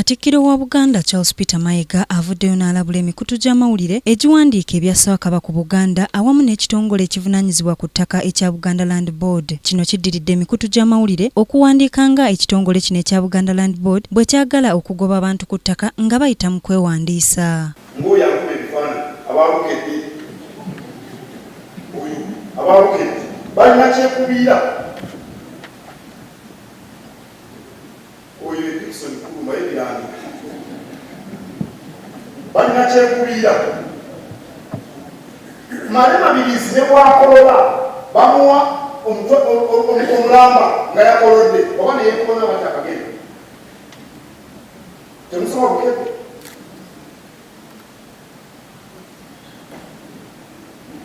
Katikkiro wa Buganda Charles Peter Mayiga avuddeyo n'alabula emikutu gy'amawulire egiwandiika ebyasaba Kabaka Buganda awamu n'ekitongole ekivunaanyizibwa ku ttaka ekya Buganda Land Board. Kino kiddiridde emikutu gy'amawulire okuwandiika nga ekitongole kino ekya Buganda Land Board bwe kyagala okugoba abantu ku ttaka nga bayita mu kwewandiisa. Balina kyekubiira balina kyekubiira male mabirizi ne bwakolola bamuwa omulamba nga yakolodde oba neyekubona bati akagenda temusoma bukebe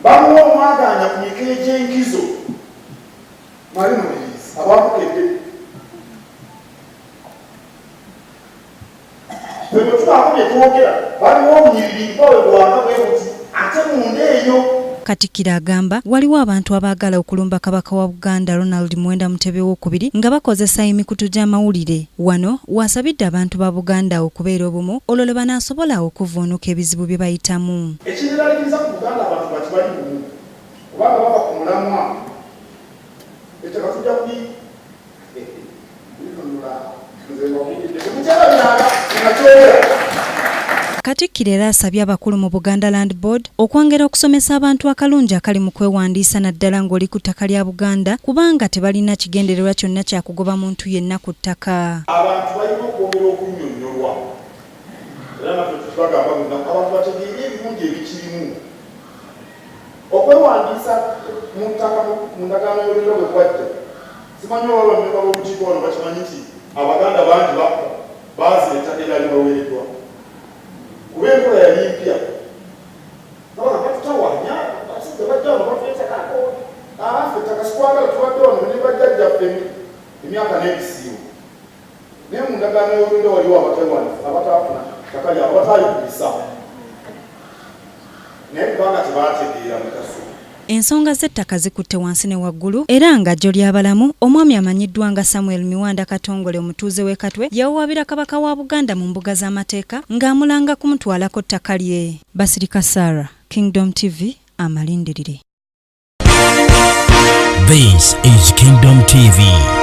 bamuwa omwaganya ku mikee gy'enkizo male mabirizi ababukedde bwe tubaako bye twogera baliwo obunyiriri bawe bwanga bwe buti ate munda eyo. Katikkiro agamba waliwo abantu abaagala okulumba Kabaka wa Buganda Ronald Muwenda Mutebi II nga bakozesa emikutu gy'amawulire. Wano wasabidde abantu ba Buganda okubeera obumu olwo lwe banaasobola okuvvuunuka ebizibu bye bayitamu. Ekiriralikiriza ku Buganda abantu bakibali bumu kubanga baba ku mulamwa ettaka tujja kubi Katikkiro era asabye abakulu mu Buganda Land Board okwongera okusomesa abantu akalungi akali mu kwewandiisa naddala ng'oli ku ttaka lya Buganda kubanga tebalina kigendererwa kyonna kya kugoba muntu yenna ku ttaka. Abantu balina okwongera okunnyonnyolwa era naffe tubagamba bonna abantu bategeere ebirungi ebikirimu. Okwewandiisa mu ttaka mu ndagaano y'olulyo bwe kwajja simanyi oba bamemba b'olukiiko wano bakimanyi nti Abaganda bangi baazira ettaka eryali baweereddwa kuba enkola yali mpya abaka batutawanya basajja bajja wano batwetakako afe ettaka sikwagala tubadde wano ne bajjajjaffe emyaka n'ebisiibo naye mu ndagaano y'olulyo waliwo abatewandiisa abataafuna ttaka lyabwe bataalikubisa naye kubanga tebaategeera mutaso. Ensonga z'ettaka zikutte wansi ne waggulu era nga jjo ly'abalamu omwami amanyiddwa nga Samuel Miwanda Katongole omutuuze w'e Katwe yawaabira Kabaka wa Buganda mu mbuga z'amateeka ng'amulanga kumutwalako ttaka lye. Basirika Sarah, Kingdom TV, amalindirire. This is Kingdom TV.